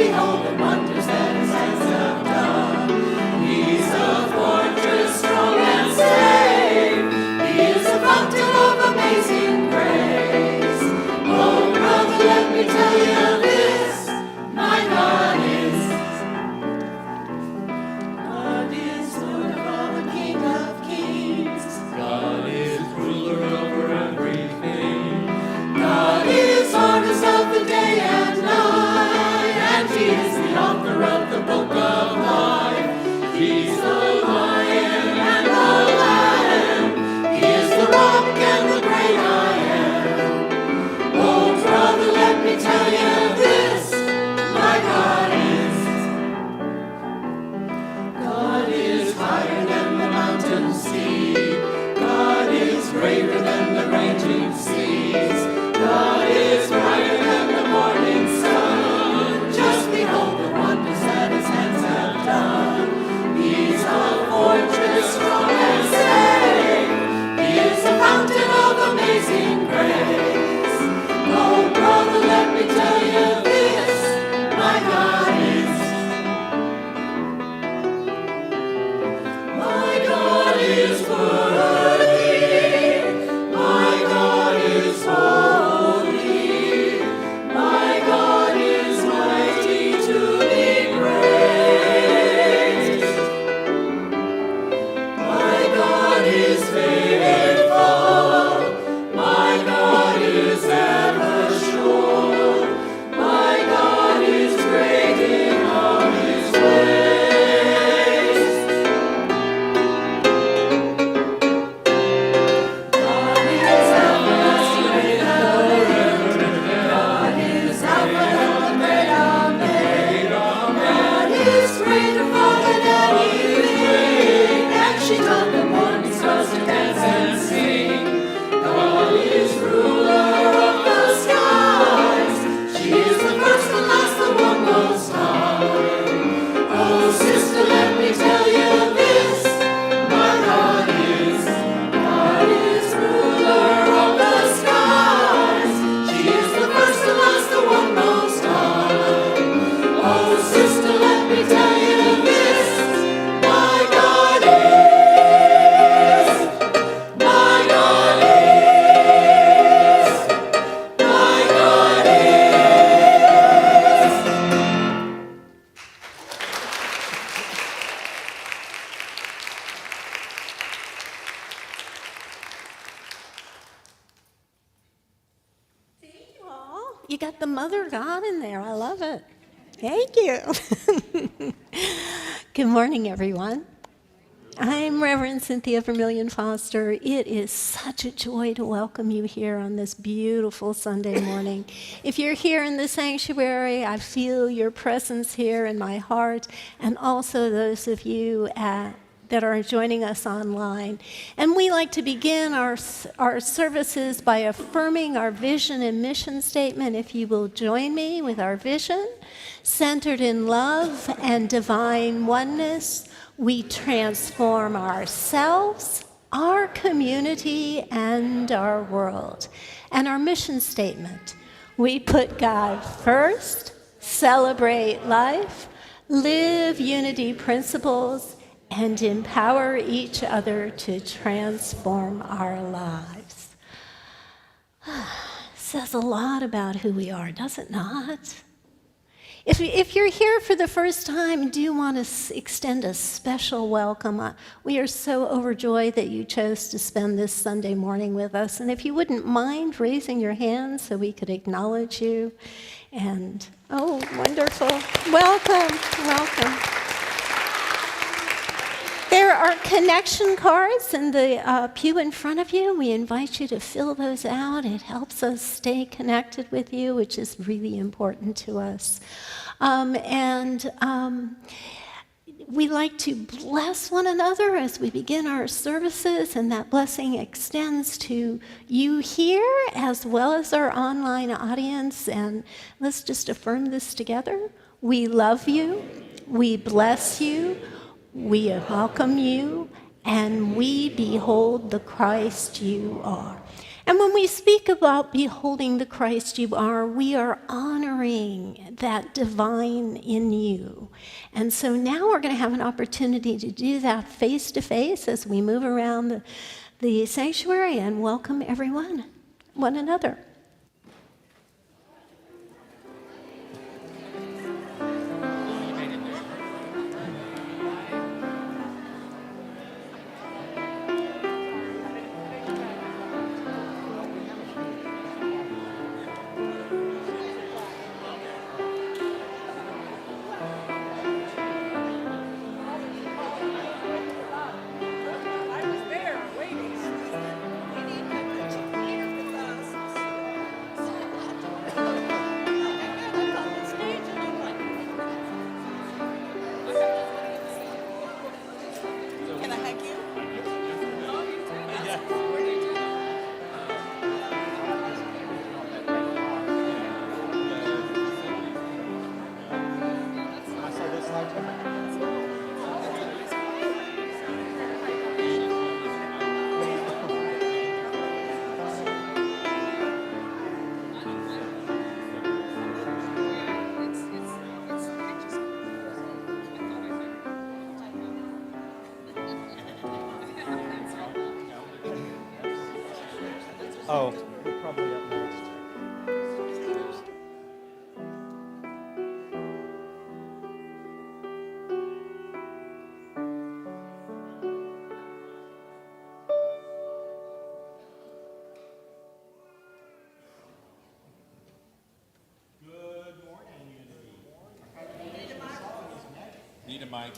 Behold the wonders that his hands have you got the Mother of God in there. I love it. Thank you. Good morning, everyone. I'm Reverend Cynthia Vermillion-Foster. It is such a joy to welcome you here on this beautiful Sunday morning. If you're here in the sanctuary, I feel your presence here in my heart, and also those of you that are joining us online. And we like to begin our services by affirming our vision and mission statement. If you will join me with our vision, centered in love and divine oneness, we transform ourselves, our community, and our world. And our mission statement, we put God first, celebrate life, live unity principles, and empower each other to transform our lives. Says a lot about who we are, does it not? If you're here for the first time, do want to extend a special welcome. We are so overjoyed that you chose to spend this Sunday morning with us. And if you wouldn't mind raising your hand so we could acknowledge you. And, oh, wonderful. Welcome, welcome. There are connection cards in the pew in front of you. We invite you to fill those out. It helps us stay connected with you, which is really important to us. We like to bless one another as we begin our services, and that blessing extends to you here as well as our online audience. And let's just affirm this together. We love you. We bless you. We welcome you, and we behold the Christ you are. And when we speak about beholding the Christ you are, we are honoring that divine in you. And so now we're going to have an opportunity to do that face to face as we move around the sanctuary and welcome everyone, one another. Oh, we're probably up next. Good morning, Unity. Need a mic.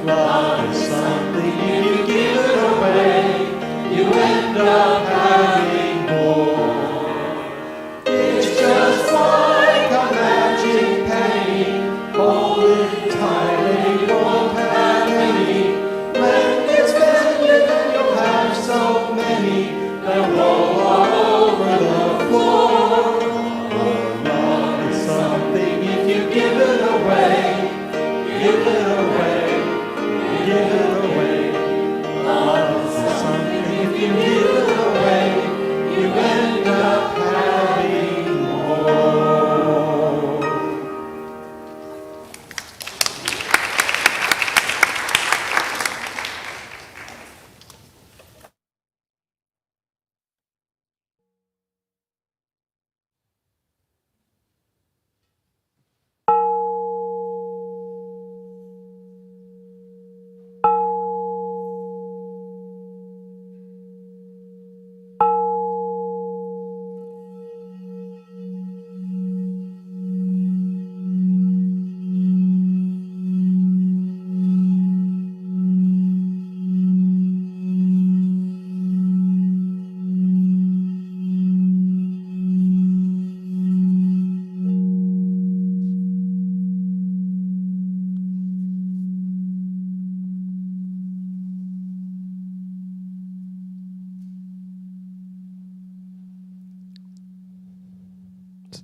Love is something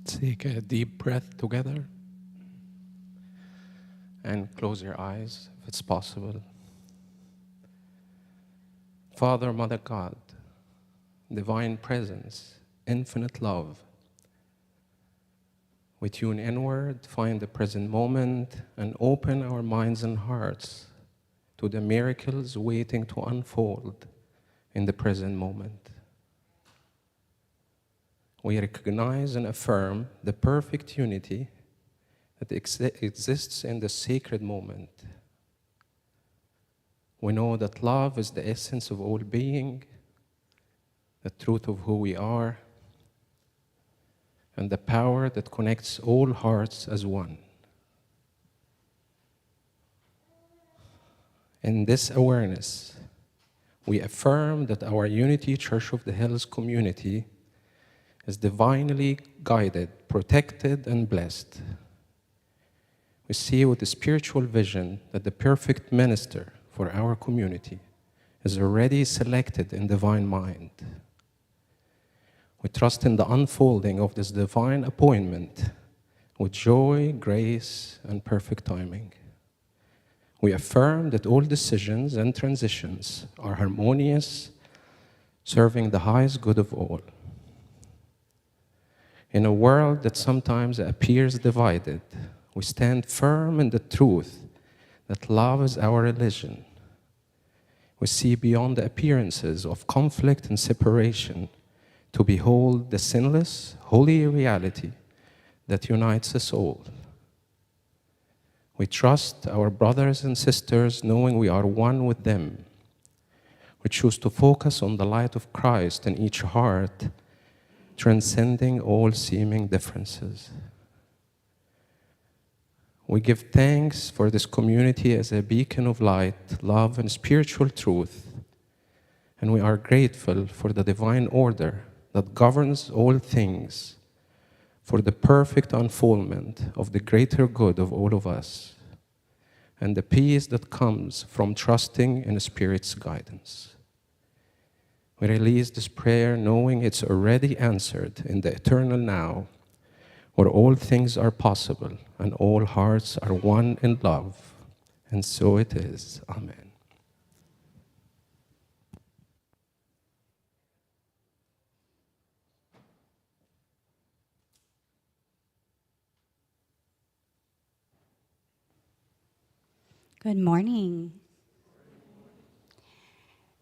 Take a deep breath together and close your eyes if it's possible. Father, Mother God, divine presence, infinite love, we tune inward, find the present moment, and open our minds and hearts to the miracles waiting to unfold in the present moment. We recognize and affirm the perfect unity that exists in the sacred moment. We know that love is the essence of all being, the truth of who we are, and the power that connects all hearts as one. In this awareness, we affirm that our Unity Church of the Hills community is divinely guided, protected, and blessed. We see with the spiritual vision that the perfect minister for our community is already selected in divine mind. We trust in the unfolding of this divine appointment with joy, grace, and perfect timing. We affirm that all decisions and transitions are harmonious, serving the highest good of all. In a world that sometimes appears divided, we stand firm in the truth that love is our religion. We see beyond the appearances of conflict and separation to behold the sinless, holy reality that unites us all. We trust our brothers and sisters, knowing we are one with them. We choose to focus on the light of Christ in each heart, transcending all seeming differences. We give thanks for this community as a beacon of light, love, and spiritual truth, and we are grateful for the divine order that governs all things, for the perfect unfoldment of the greater good of all of us, and the peace that comes from trusting in the Spirit's guidance. We release this prayer knowing it's already answered in the eternal now, where all things are possible and all hearts are one in love. And so it is. Amen. Good morning.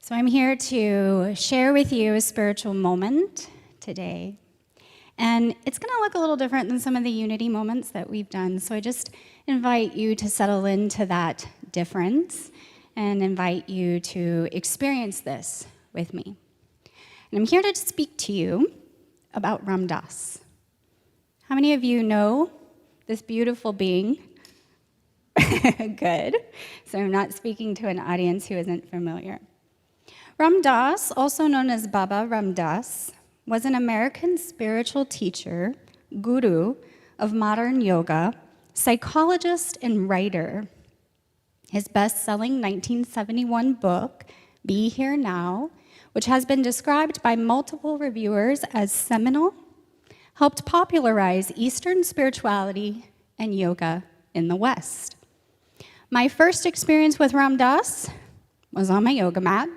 So I'm here to share with you a spiritual moment today. And it's going to look a little different than some of the unity moments that we've done. So I just invite you to settle into that difference and invite you to experience this with me. And I'm here to speak to you about Ram Dass. How many of you know this beautiful being? Good. So I'm not speaking to an audience who isn't familiar. Ram Dass, also known as Baba Ram Dass, was an American spiritual teacher, guru of modern yoga, psychologist, and writer. His best-selling 1971 book, Be Here Now, which has been described by multiple reviewers as seminal, helped popularize Eastern spirituality and yoga in the West. My first experience with Ram Dass was on my yoga mat.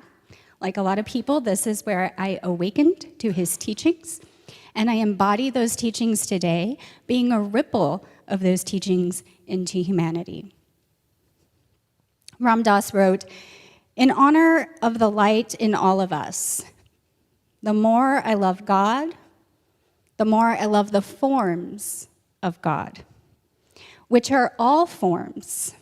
Like a lot of people, this is where I awakened to his teachings, and I embody those teachings today, being a ripple of those teachings into humanity. Ram Dass wrote, "In honor of the light in all of us, the more I love God, the more I love the forms of God, which are all forms.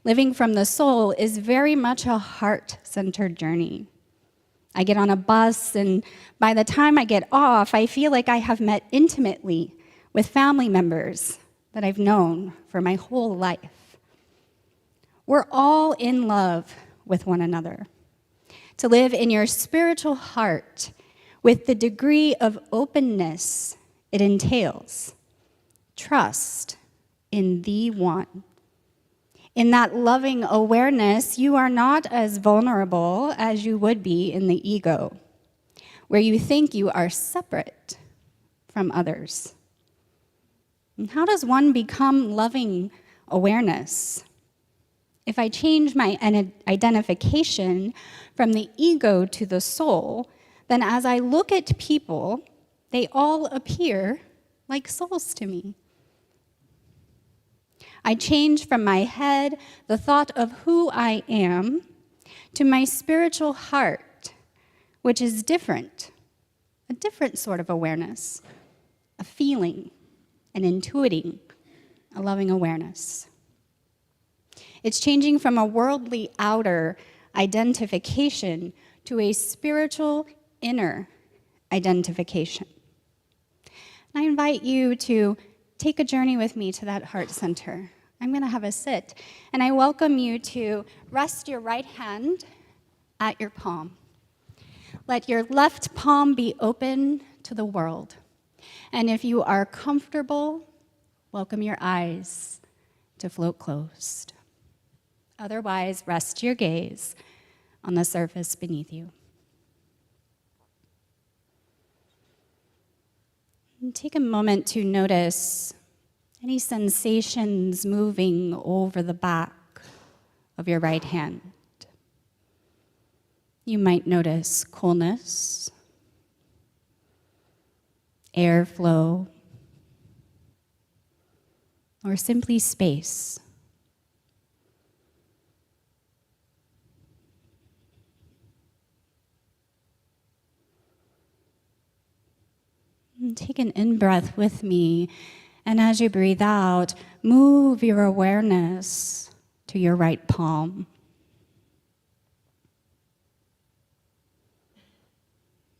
Living from the soul is very much a heart-centered journey. I get on a bus, and by the time I get off, I feel like I have met intimately with family members that I've known for my whole life. We're all in love with one another. To live in your spiritual heart with the degree of openness it entails, trust in the one. In that loving awareness, you are not as vulnerable as you would be in the ego, where you think you are separate from others? And how does one become loving awareness? If I change my identification from the ego to the soul, then as I look at people, they all appear like souls to me. I change from my head, the thought of who I am, to my spiritual heart, which is different, a different sort of awareness, a feeling, an intuiting, a loving awareness. It's changing from a worldly outer identification to a spiritual inner identification. And I invite you to take a journey with me to that heart center. I'm going to have a sit, and I welcome you to rest your right hand at your palm. Let your left palm be open to the world. And if you are comfortable, welcome your eyes to float closed. Otherwise, rest your gaze on the surface beneath you. And take a moment to notice any sensations moving over the back of your right hand. You might notice coolness, airflow, or simply space. And take an in-breath with me, and as you breathe out, move your awareness to your right palm.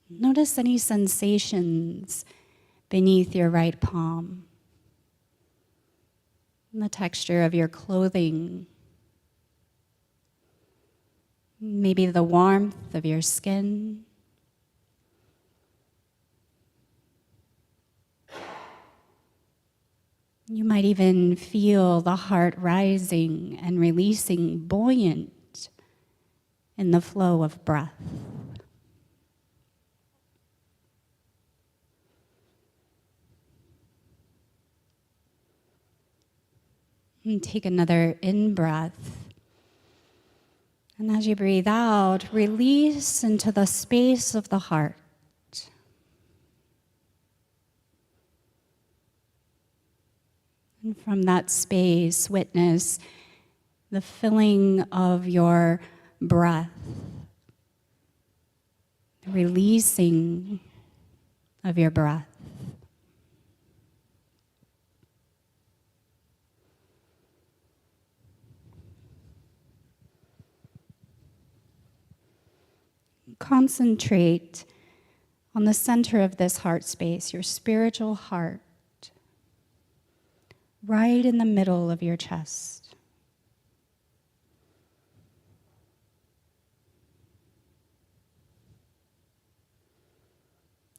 Notice any sensations beneath your right palm, and the texture of your clothing, maybe the warmth of your skin. You might even feel the heart rising and releasing, buoyant in the flow of breath. And take another in-breath. And as you breathe out, release into the space of the heart. And from that space, witness the filling of your breath, the releasing of your breath. Concentrate on the center of this heart space, your spiritual heart, right in the middle of your chest.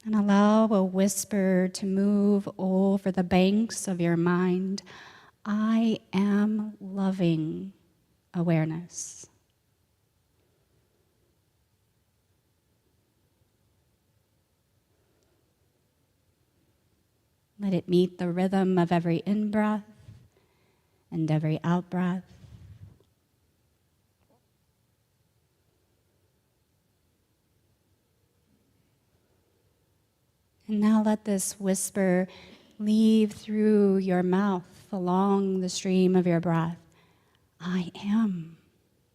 And allow a whisper to move over the banks of your mind. I am loving awareness. Let it meet the rhythm of every in-breath and every out-breath. And now let this whisper leave through your mouth along the stream of your breath. I am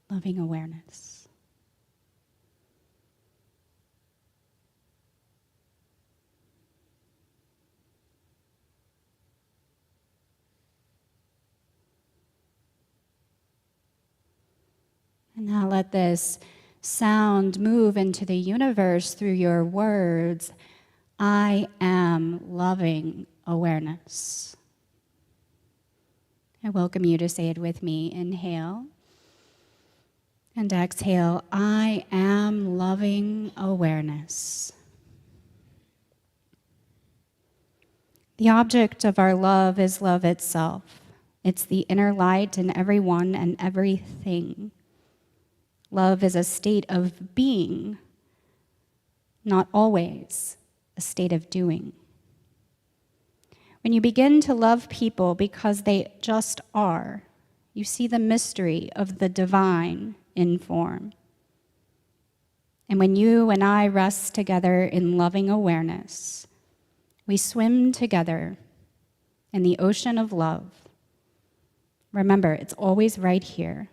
loving awareness. And now let this sound move into the universe through your words. I am loving awareness. I welcome you to say it with me. Inhale and exhale. I am loving awareness. The object of our love is love itself. It's the inner light in everyone and everything. Love is a state of being, not always a state of doing. When you begin to love people because they just are, you see the mystery of the divine in form. And when you and I rest together in loving awareness, we swim together in the ocean of love. Remember, it's always right here,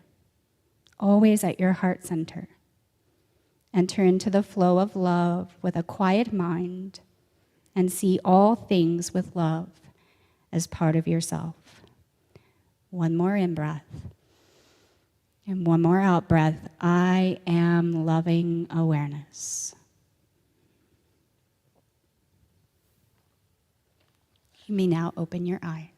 always at your heart center. Enter into the flow of love with a quiet mind and see all things with love as part of yourself. One more in-breath. And one more out-breath. I am loving awareness. You may now open your eyes.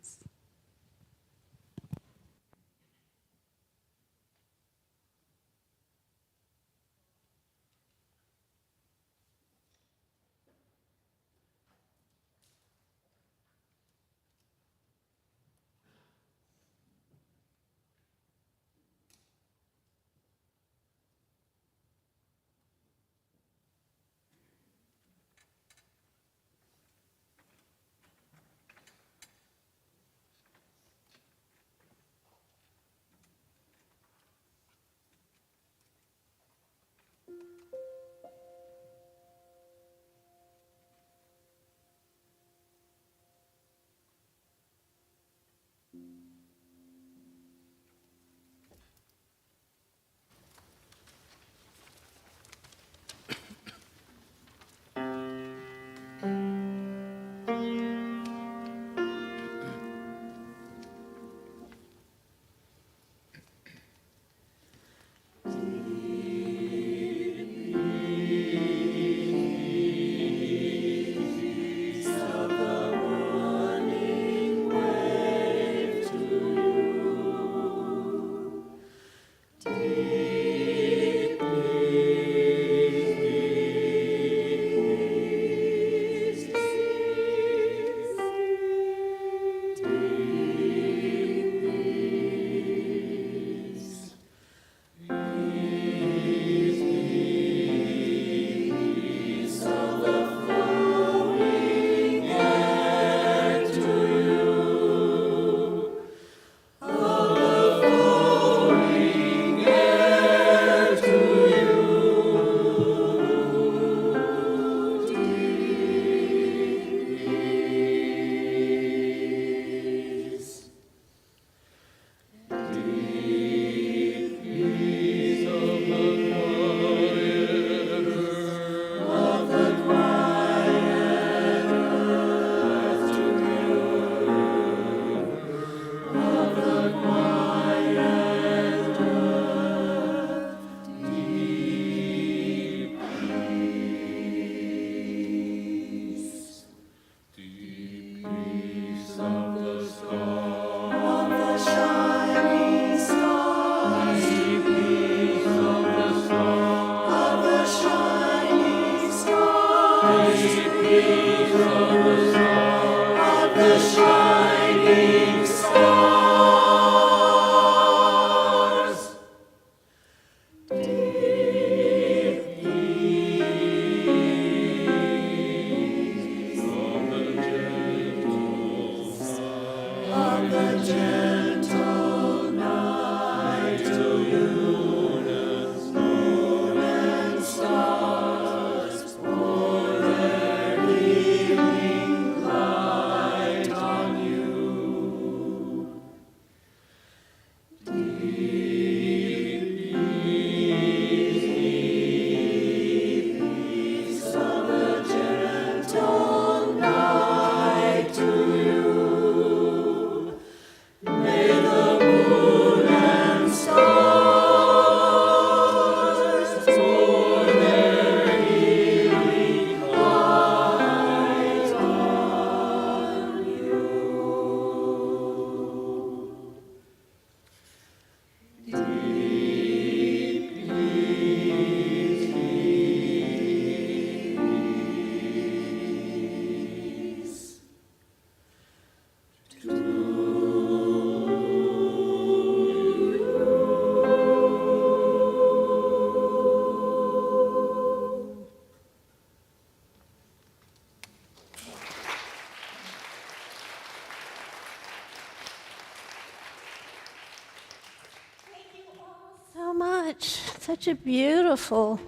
Such a beautiful,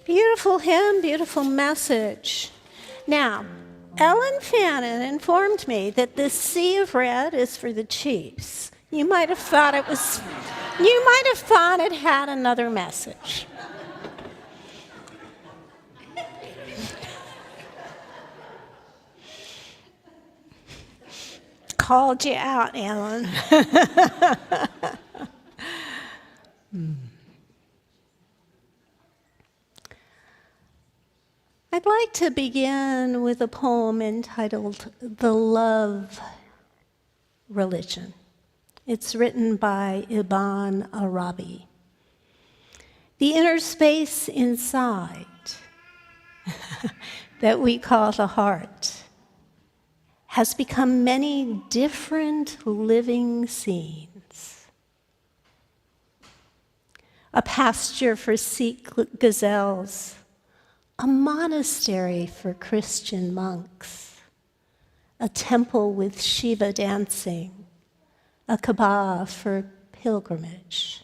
beautiful hymn, beautiful message. Now, Ellen Fannin informed me that this sea of red is for the Chiefs. You might have thought it had another message. Called you out, Ellen. I'd like to begin with a poem entitled The Love Religion. It's written by Ibn Arabi. The inner space inside that we call the heart has become many different living scenes. A pasture for Sikh gazelles, a monastery for Christian monks, a temple with Shiva dancing, a Kaaba for pilgrimage.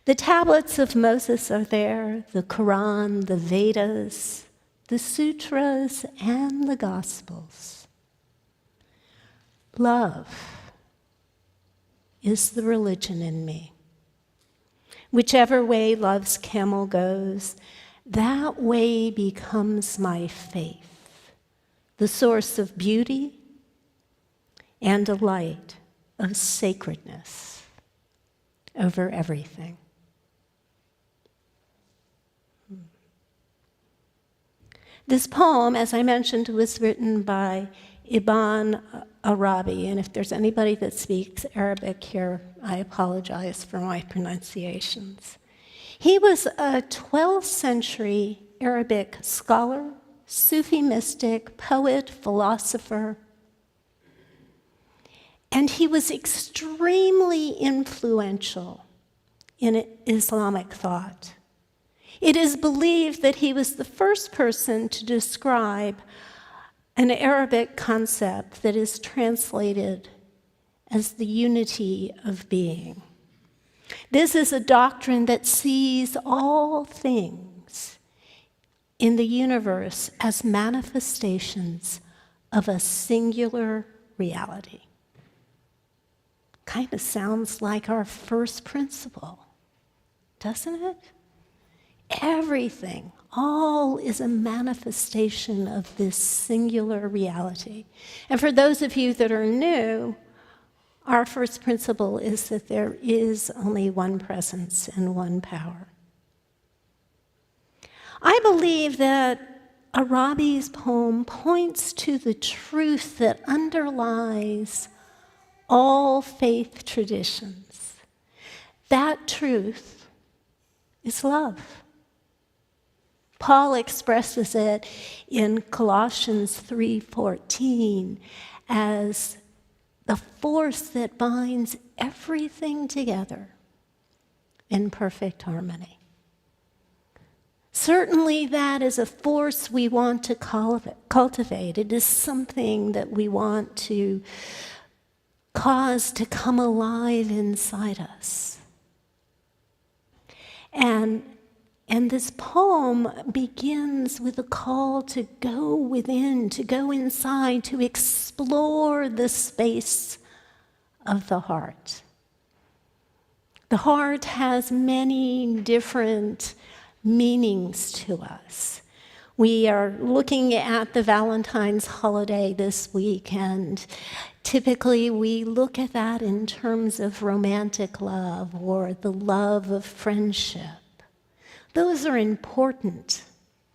The tablets of Moses are there, the Quran, the Vedas, the sutras, and the Gospels. Love is the religion in me. Whichever way love's camel goes, that way becomes my faith, the source of beauty and a light of sacredness over everything. This poem, as I mentioned, was written by Ibn Arabi, and if there's anybody that speaks Arabic here, I apologize for my pronunciations. He was a 12th century Arabic scholar, Sufi mystic, poet, philosopher, and he was extremely influential in Islamic thought. It is believed that he was the first person to describe an Arabic concept that is translated as the unity of being. This is a doctrine that sees all things in the universe as manifestations of a singular reality. Kind of sounds like our first principle, doesn't it? Everything, all is a manifestation of this singular reality. And for those of you that are new, our first principle is that there is only one presence and one power. I believe that Arabi's poem points to the truth that underlies all faith traditions. That truth is love. Paul expresses it in Colossians 3:14 as the force that binds everything together in perfect harmony. Certainly that is a force we want to cultivate. It is something that we want to cause to come alive inside us. And this poem begins with a call to go within, to go inside, to explore the space of the heart. The heart has many different meanings to us. We are looking at the Valentine's holiday this week, and typically we look at that in terms of romantic love or the love of friendship. Those are important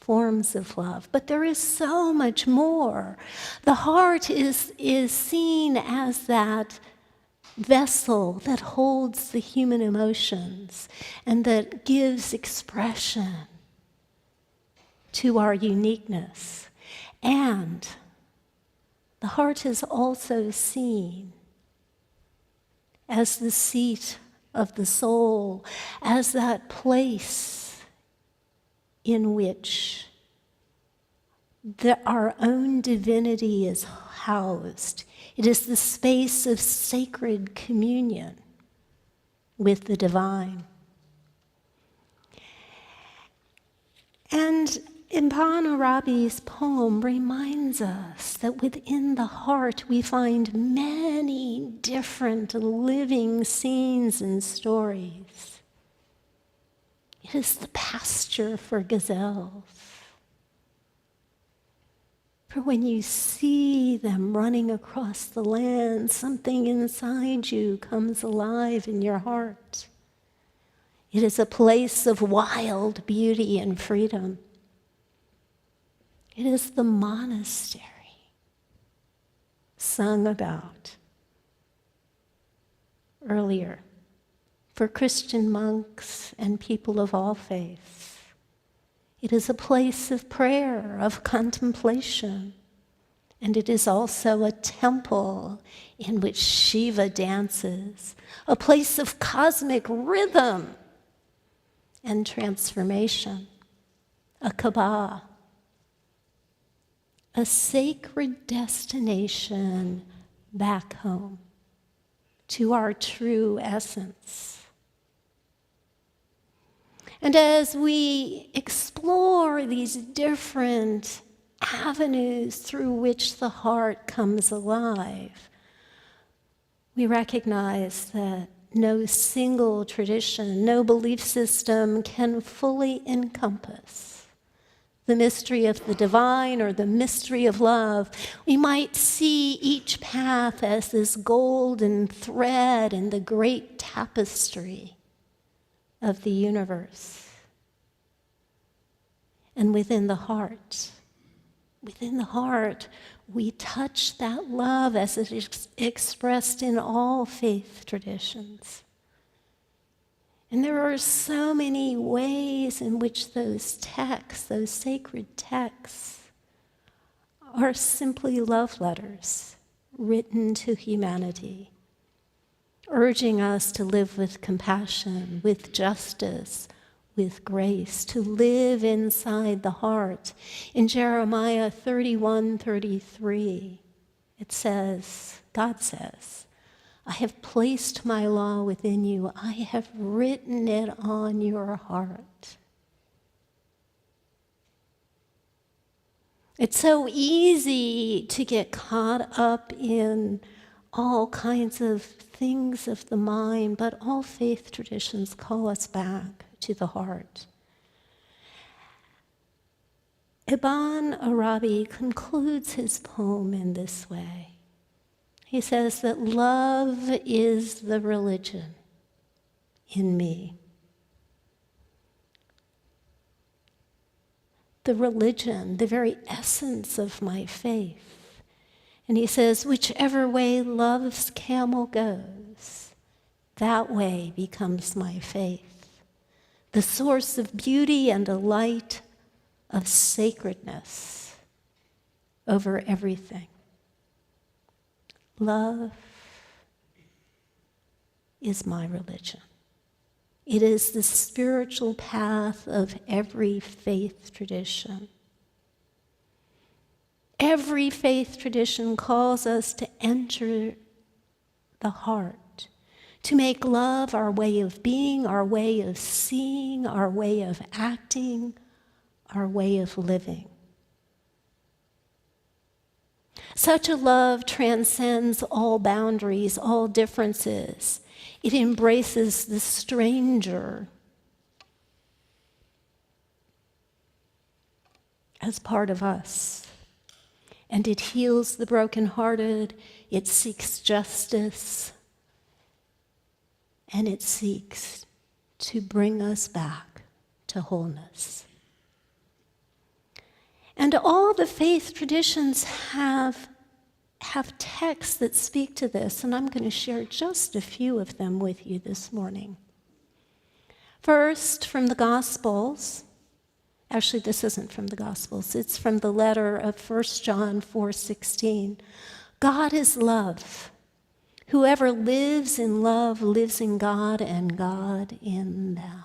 forms of love, but there is so much more. The heart is seen as that vessel that holds the human emotions and that gives expression to our uniqueness. And the heart is also seen as the seat of the soul, as that place in which our own divinity is housed. It is the space of sacred communion with the divine. And Ibn Arabi's poem reminds us that within the heart we find many different living scenes and stories. It is the pasture for gazelles. For when you see them running across the land, something inside you comes alive in your heart. It is a place of wild beauty and freedom. It is the monastery sung about earlier for Christian monks and people of all faiths. It is a place of prayer, of contemplation, and it is also a temple in which Shiva dances, a place of cosmic rhythm and transformation, a Kaaba, a sacred destination back home to our true essence. And as we explore these different avenues through which the heart comes alive, we recognize that no single tradition, no belief system can fully encompass the mystery of the divine or the mystery of love. We might see each path as this golden thread in the great tapestry of the universe. And within the heart, we touch that love as it is expressed in all faith traditions. And there are so many ways in which those texts, those sacred texts, are simply love letters written to humanity, urging us to live with compassion, with justice, with grace, to live inside the heart. In Jeremiah 31:33, it says, God says, I have placed my law within you. I have written it on your heart. It's so easy to get caught up in all kinds of things of the mind, but all faith traditions call us back to the heart. Ibn Arabi concludes his poem in this way. He says that love is the religion in me. The religion, the very essence of my faith. And he says, whichever way love's camel goes, that way becomes my faith. The source of beauty and a light of sacredness over everything. Love is my religion. It is the spiritual path of every faith tradition. Every faith tradition calls us to enter the heart, to make love our way of being, our way of seeing, our way of acting, our way of living. Such a love transcends all boundaries, all differences. It embraces the stranger as part of us. And it heals the brokenhearted, it seeks justice, and it seeks to bring us back to wholeness. And all the faith traditions have texts that speak to this, and I'm going to share just a few of them with you this morning. First, from the Gospels. Actually, this isn't from the Gospels. It's from the letter of 1 John 4:16. God is love. Whoever lives in love lives in God and God in them.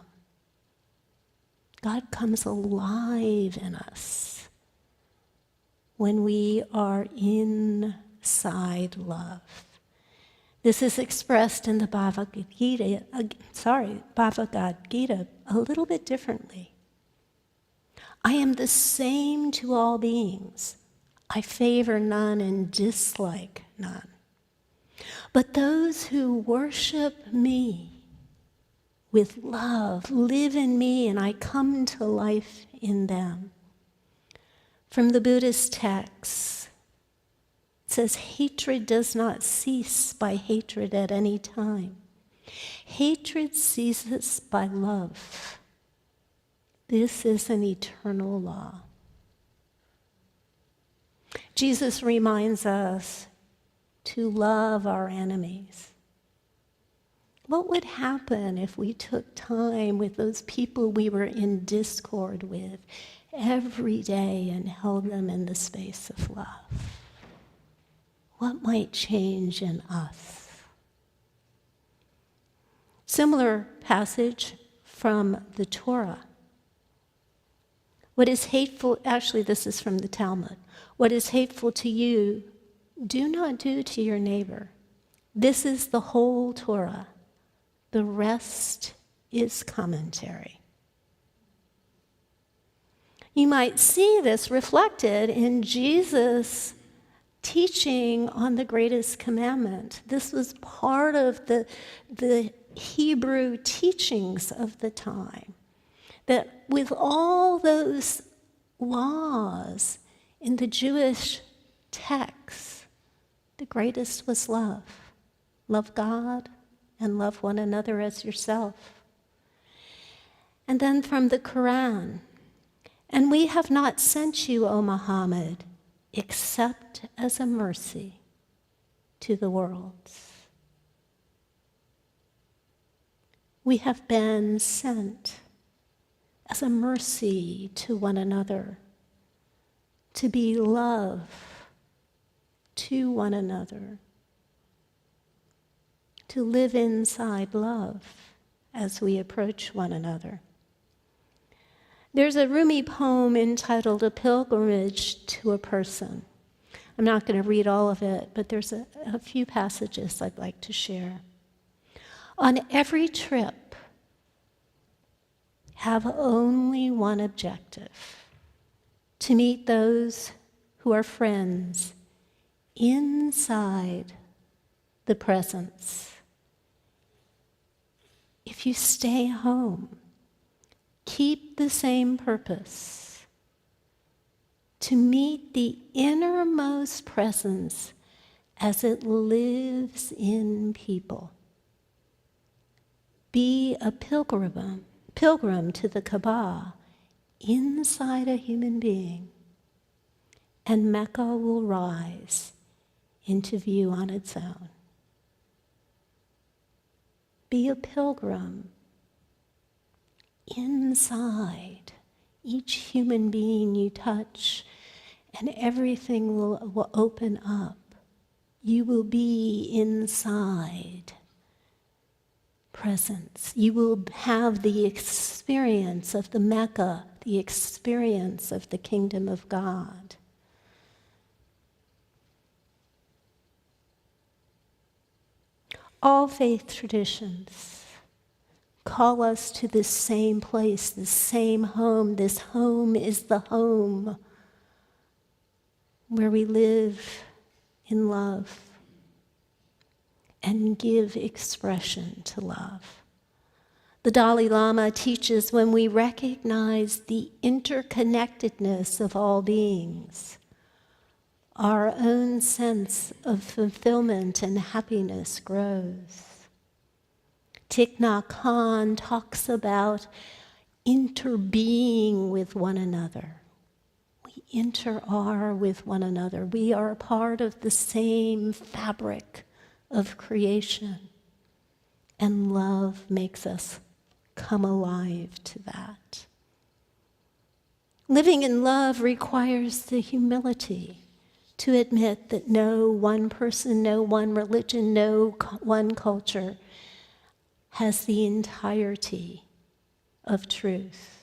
God comes alive in us when we are inside love. This is expressed in the Bhagavad Gita a little bit differently. I am the same to all beings. I favor none and dislike none. But those who worship me with love live in me, and I come to life in them. From the Buddhist text, it says, hatred does not cease by hatred at any time. Hatred ceases by love. This is an eternal law. Jesus reminds us to love our enemies. What would happen if we took time with those people we were in discord with every day and held them in the space of love? What might change in us? Similar passage from the Torah. What is hateful, actually this is from the Talmud. What is hateful to you, do not do to your neighbor. This is the whole Torah. The rest is commentary. You might see this reflected in Jesus' teaching on the greatest commandment. This was part of the Hebrew teachings of the time. That with all those laws in the Jewish texts, the greatest was love. Love God and love one another as yourself. And then from the Quran, and we have not sent you, O Muhammad, except as a mercy to the worlds. We have been sent as a mercy to one another, to be love to one another, to live inside love as we approach one another. There's a Rumi poem entitled A Pilgrimage to a Person. I'm not going to read all of it, but there's a few passages I'd like to share. On every trip, have only one objective: to meet those who are friends inside the presence. If you stay home, keep the same purpose: to meet the innermost presence as it lives in people. Be a pilgrim to the Kaaba inside a human being, and Mecca will rise into view on its own. Be a pilgrim inside each human being you touch, and everything will open up. You will be inside presence. You will have the experience of the Mecca, the experience of the kingdom of God. All faith traditions call us to the same place, the same home. This home is the home where we live in love and give expression to love. The Dalai Lama teaches when we recognize the interconnectedness of all beings, our own sense of fulfillment and happiness grows. Thich Nhat Hanh talks about interbeing with one another. We inter-are with one another. We are a part of the same fabric of creation, and love makes us come alive to that. Living in love requires the humility to admit that no one person, no one religion, no one culture has the entirety of truth.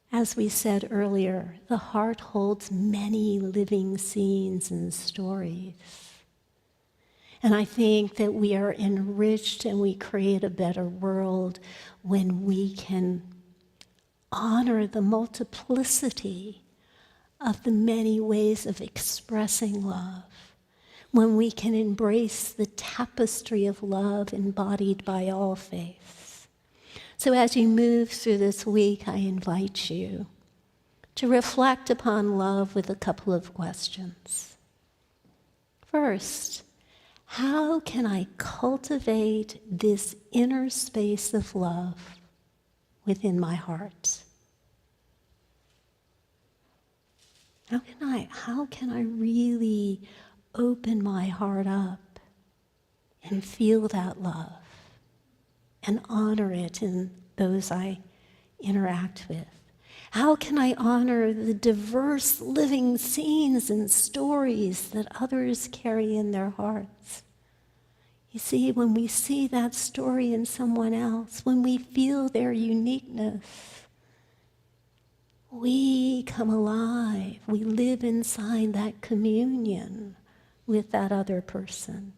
As we said earlier, the heart holds many living scenes and stories. And I think that we are enriched and we create a better world when we can honor the multiplicity of the many ways of expressing love, when we can embrace the tapestry of love embodied by all faiths. So as you move through this week, I invite you to reflect upon love with a couple of questions. First, how can I cultivate this inner space of love within my heart? How can I really open my heart up and feel that love and honor it in those I interact with? How can I honor the diverse living scenes and stories that others carry in their hearts? You see, when we see that story in someone else, when we feel their uniqueness, we come alive. We live inside that communion with that other person.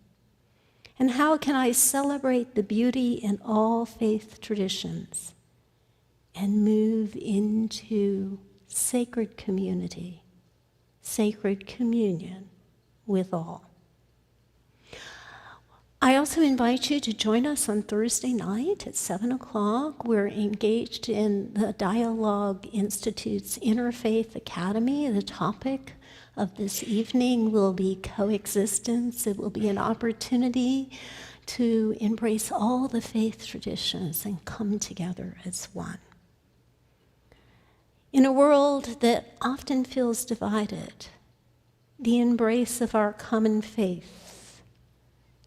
And how can I celebrate the beauty in all faith traditions and move into sacred community, sacred communion with all? I also invite you to join us on Thursday night at 7 o'clock. We're engaged in the Dialogue Institute's Interfaith Academy. The topic of this evening will be coexistence. It will be an opportunity to embrace all the faith traditions and come together as one. In a world that often feels divided, the embrace of our common faith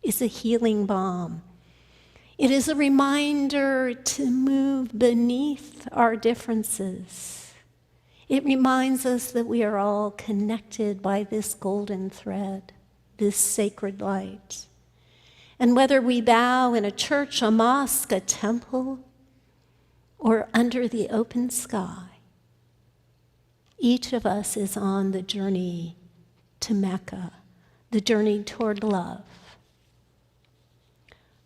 is a healing balm. It is a reminder to move beneath our differences. It reminds us that we are all connected by this golden thread, this sacred light. And whether we bow in a church, a mosque, a temple, or under the open sky, each of us is on the journey to Mecca, the journey toward love,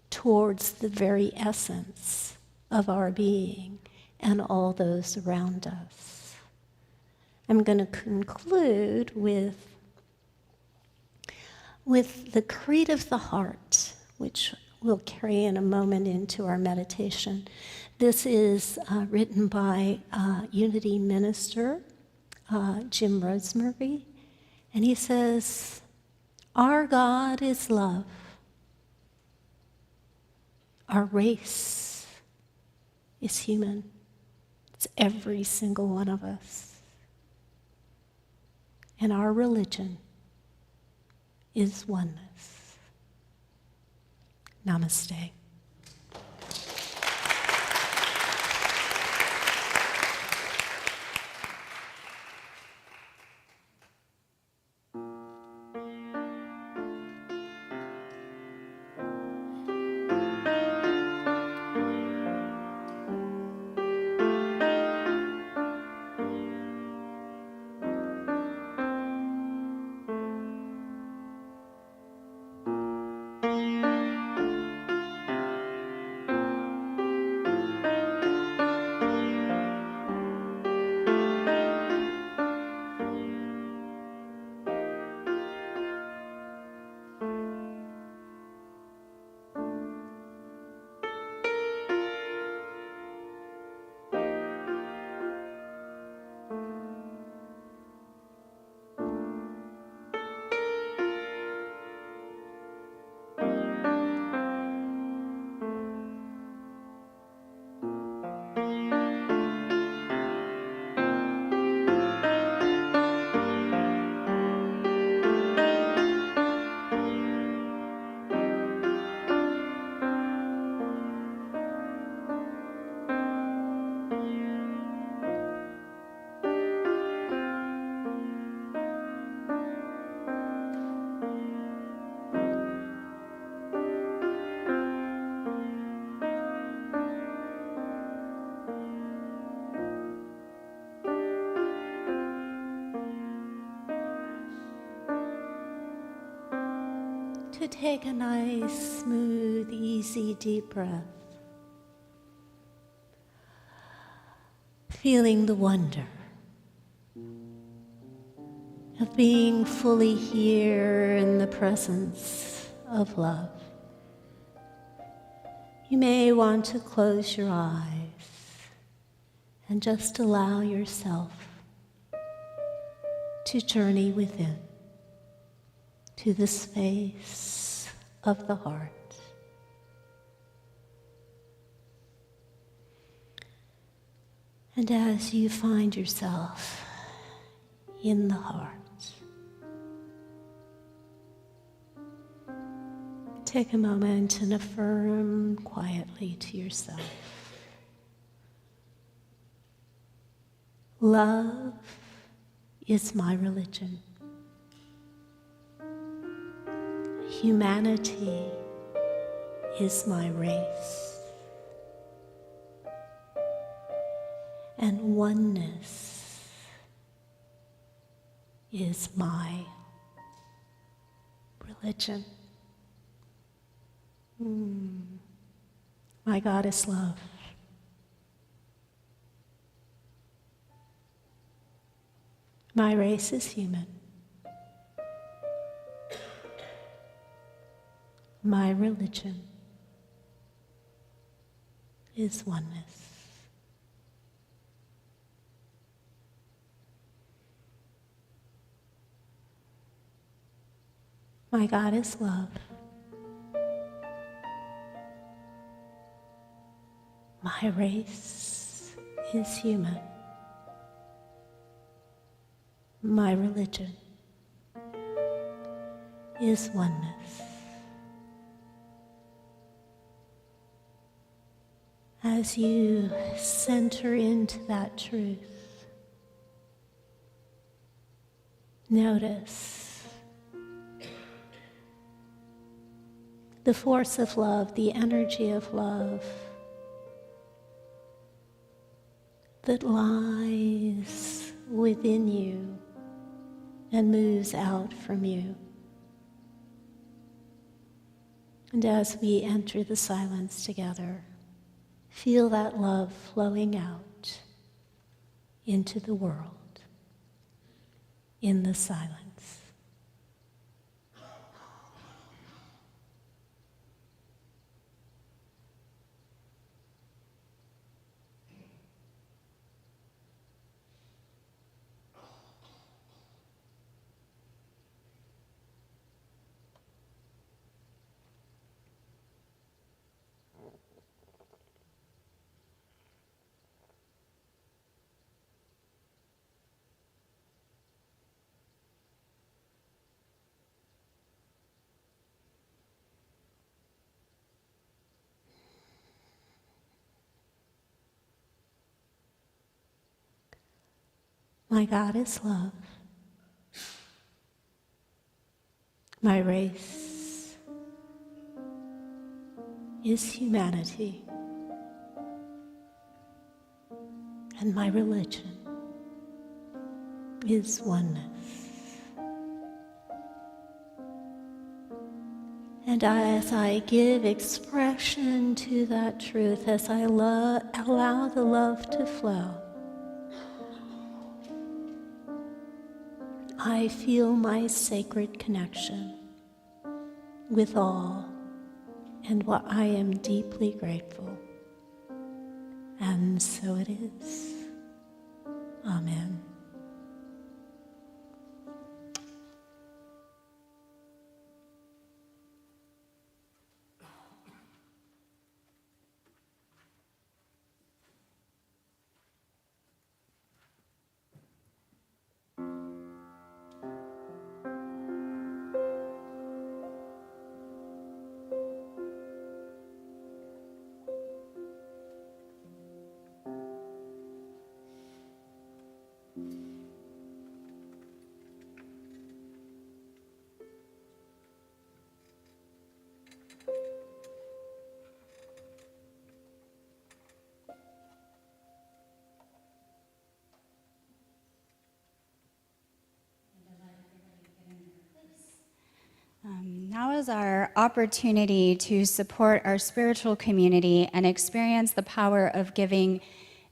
towards the very essence of our being and all those around us. I'm going to conclude with the Creed of the Heart, which we'll carry in a moment into our meditation. This is written by Unity minister Jim Rosemary, and he says, "Our God is love. Our race is human. It's every single one of us. And our religion is oneness." Namaste. To take a nice, smooth, easy, deep breath. feeling the wonder of being fully here in the presence of love. You may want to close your eyes and just allow yourself to journey within to the space of the heart. And as you find yourself in the heart, take a moment and affirm quietly to yourself. Love is my religion. Humanity is my race. And oneness is my religion. My God is love. My race is human. My religion is oneness. My God is love. My race is human. My religion is oneness. As you center into that truth, notice the force of love, the energy of love that lies within you and moves out from you. And as we enter the silence together, feel that love flowing out into the world in the silence. My God is love. My race is humanity. And my religion is oneness. And as I give expression to that truth, as I allow the love to flow, I feel my sacred connection with all and what I am deeply grateful. And so it is. Amen. Now is our opportunity to support our spiritual community and experience the power of giving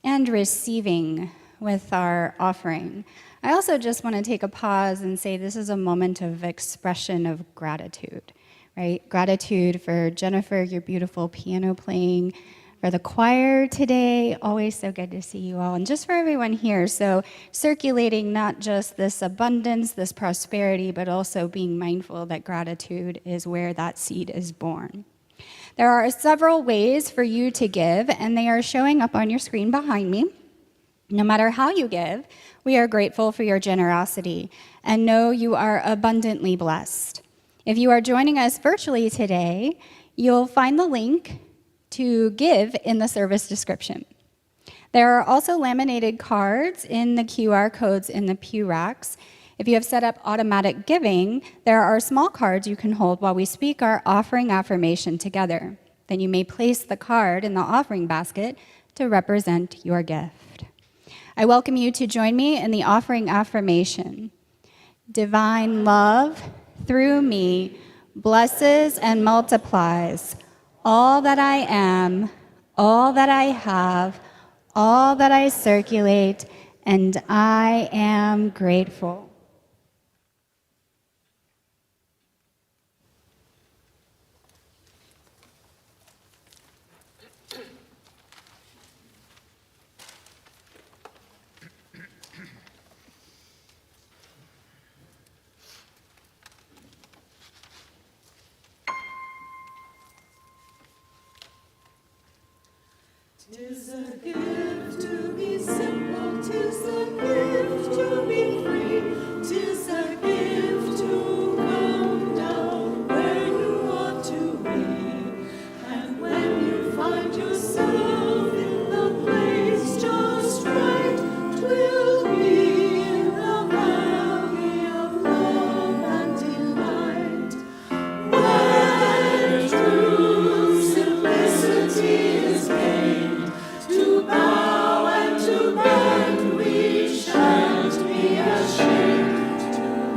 and receiving with our offering, I also just want to take a pause and say this is a moment of expression of gratitude, right? Gratitude for Jennifer, your beautiful piano playing, for the choir today, always so good to see you all, and just for everyone here. So circulating not just this abundance, this prosperity, but also being mindful that gratitude is where that seed is born. There are several ways for you to give, and they are showing up on your screen behind me. No matter how you give, we are grateful for your generosity and know you are abundantly blessed. If you are joining us virtually today, you'll find the link to give in the service description. There are also laminated cards in the QR codes in the pew racks. If you have set up automatic giving, there are small cards you can hold while we speak our offering affirmation together. Then you may place the card in the offering basket to represent your gift. I welcome you to join me in the offering affirmation. Divine love through me blesses and multiplies all that I am, all that I have, all that I circulate, and I am grateful. Tis a gift to be simple, tis a gift to be free, tis a gift to come down where you ought to be. And when you find yourself in the place just right, 'twill be in the valley of love and delight, where true simplicity is gained. To bow and to bend, we shan't be ashamed. To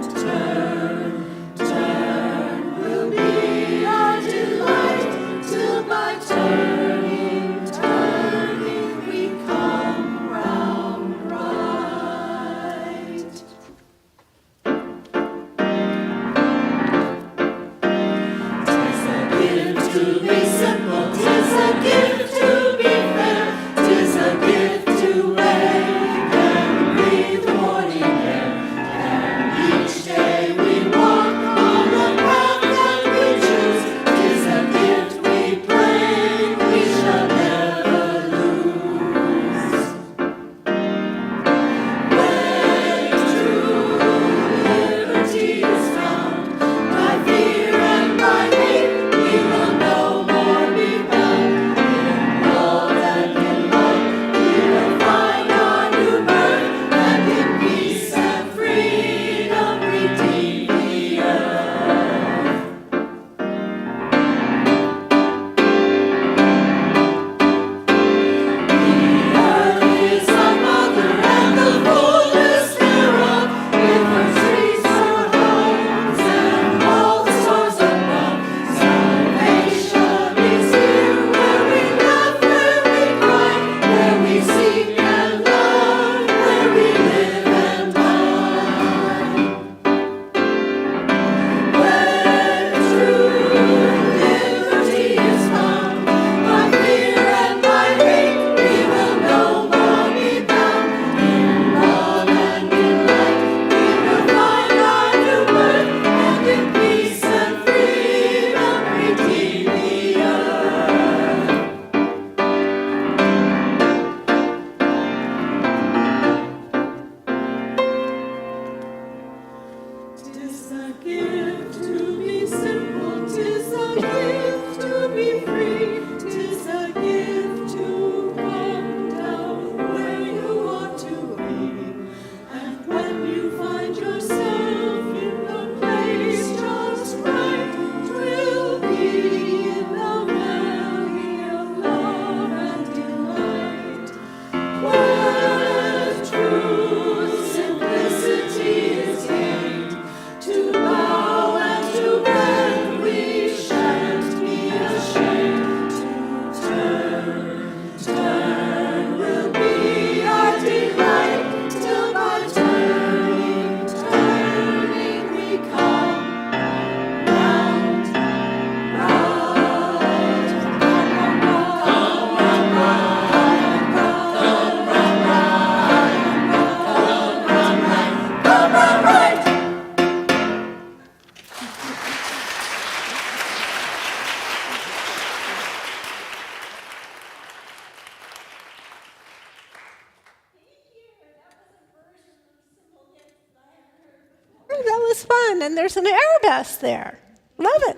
is fun, and there's an airbus there. Love it.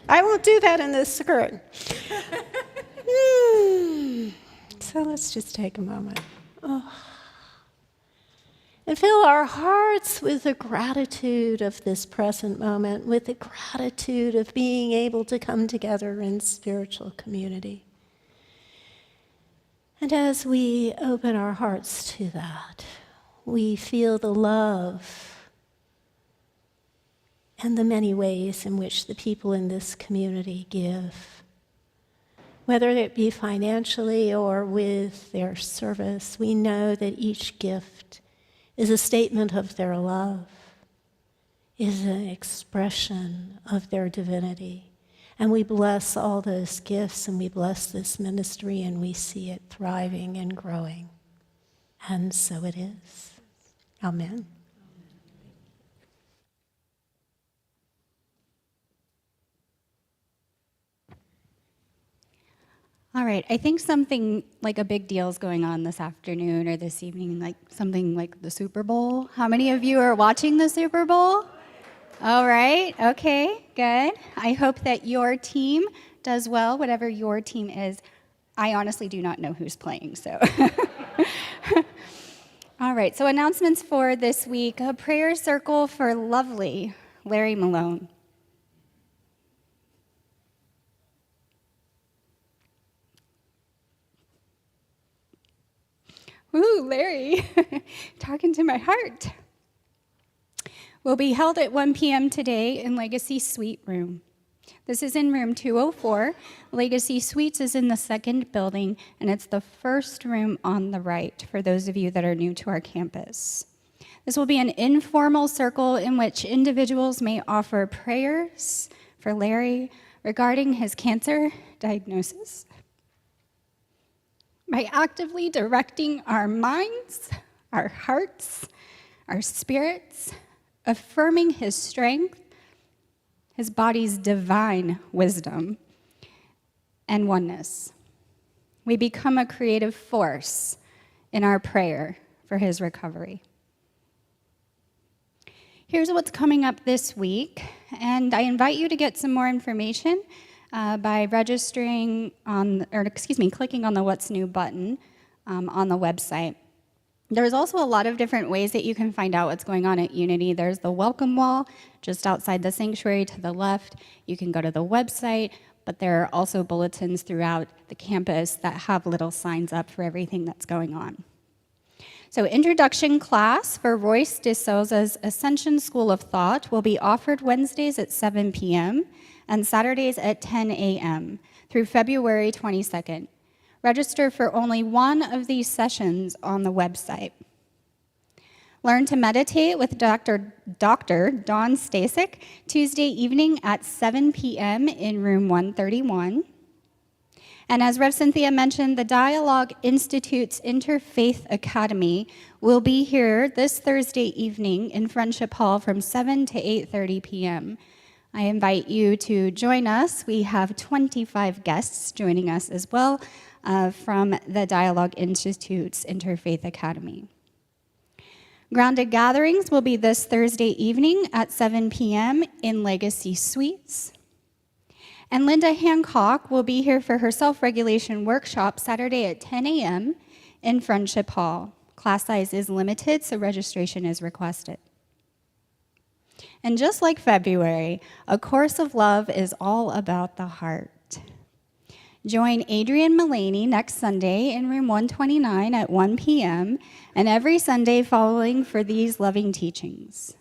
I won't do that in this skirt. So let's just take a moment. And fill our hearts with the gratitude of this present moment, with the gratitude of being able to come together in spiritual community. And as we open our hearts to that, we feel the love and the many ways in which the people in this community give. Whether it be financially or with their service, we know that each gift is a statement of their love, is an expression of their divinity. And we bless all those gifts, and we bless this ministry, and we see it thriving and growing. And so it is. Amen. All right, I think something like a big deal is going on this afternoon or this evening, like something like the Super Bowl. How many of you are watching the Super Bowl? All right, okay, good. I hope that your team does well, whatever your team is. I honestly do not know who's playing, so. All right, so announcements for this week. A prayer circle for lovely Larry Malone. Ooh, Larry, talking to my heart. Will be held at 1 p.m. today in Legacy Suite Room. This is in room 204. Legacy Suites is in the second building, and it's the first room on the right for those of you that are new to our campus. This will be an informal circle in which individuals may offer prayers for Larry regarding his cancer diagnosis, by actively directing our minds, our hearts, our spirits, affirming his strength, his body's divine wisdom, and oneness. We become a creative force in our prayer for his recovery. Here's what's coming up this week, and I invite you to get some more information by registering clicking on the What's New button on the website. There's also a lot of different ways that you can find out what's going on at Unity. There's the welcome wall just outside the sanctuary to the left. You can go to the website, but there are also bulletins throughout the campus that have little signs up for everything that's going on. So introduction class for Royce de Souza's Ascension School of Thought will be offered Wednesdays at 7 p.m. and Saturdays at 10 a.m. through February 22nd. Register for only one of these sessions on the website. Learn to meditate with Dr. Dawn Stasek Tuesday evening at 7 p.m. in room 131. And as Rev. Cynthia mentioned, the Dialogue Institute's Interfaith Academy will be here this Thursday evening in Friendship Hall from 7 to 8:30 p.m. I invite you to join us. We have 25 guests joining us as well from the Dialogue Institute's Interfaith Academy. Grounded gatherings will be this Thursday evening at 7 p.m. in Legacy Suites. And Linda Hancock will be here for her self-regulation workshop Saturday at 10 a.m. in Friendship Hall. Class size is limited, so registration is requested. And just like February, A Course of Love is all about the heart. Join Adrienne Mullaney next Sunday in room 129 at 1 p.m. and every Sunday following for these loving teachings.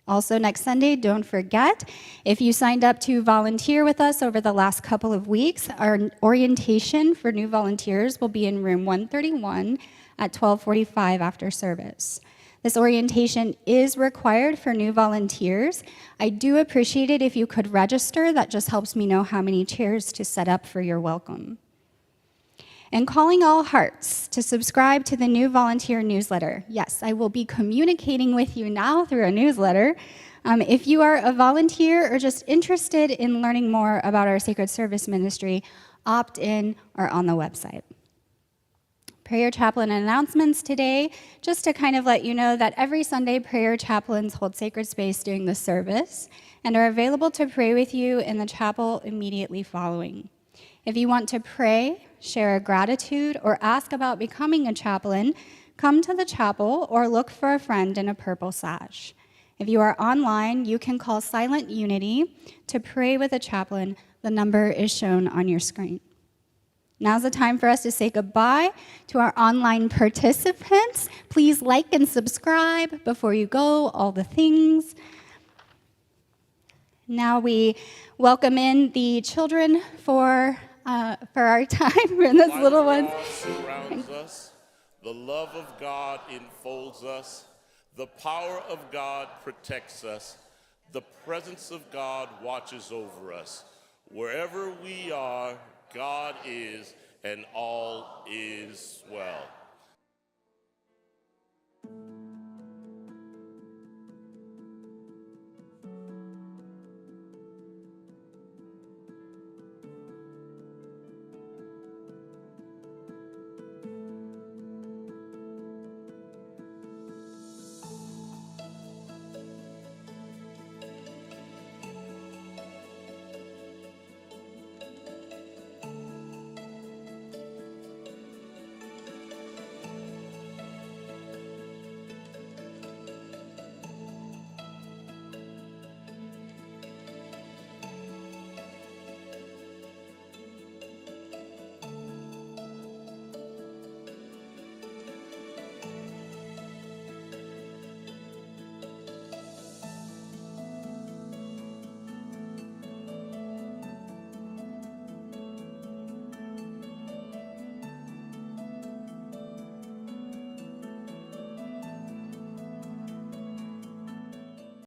Also next Sunday, don't forget, if you signed up to volunteer with us over the last couple of weeks, our orientation for new volunteers will be in room 131 at 12:45 after service. This orientation is required for new volunteers. I do appreciate it if you could register. That just helps me know how many chairs to set up for your welcome. And calling all hearts to subscribe to the new volunteer newsletter. Yes, I will be communicating with you now through a newsletter. If you are a volunteer or just interested in learning more about our Sacred Service Ministry, opt in or on the website. prayer chaplain announcements today, just to kind of let you know that every Sunday prayer chaplains hold sacred space during the service and are available to pray with you in the chapel immediately following. If you want to pray, share a gratitude, or ask about becoming a chaplain, come to the chapel or look for a friend in a purple sash. If you are online, you can call Silent Unity to pray with a chaplain. The number is shown on your screen. Now's the time for us to say goodbye to our online participants. Please like and subscribe before you go, all the things. Now we welcome in the children for our time for this little one. God surrounds us, the love of God enfolds us, the power of God protects us, the presence of God watches over us. Wherever we are, God is, and all is well.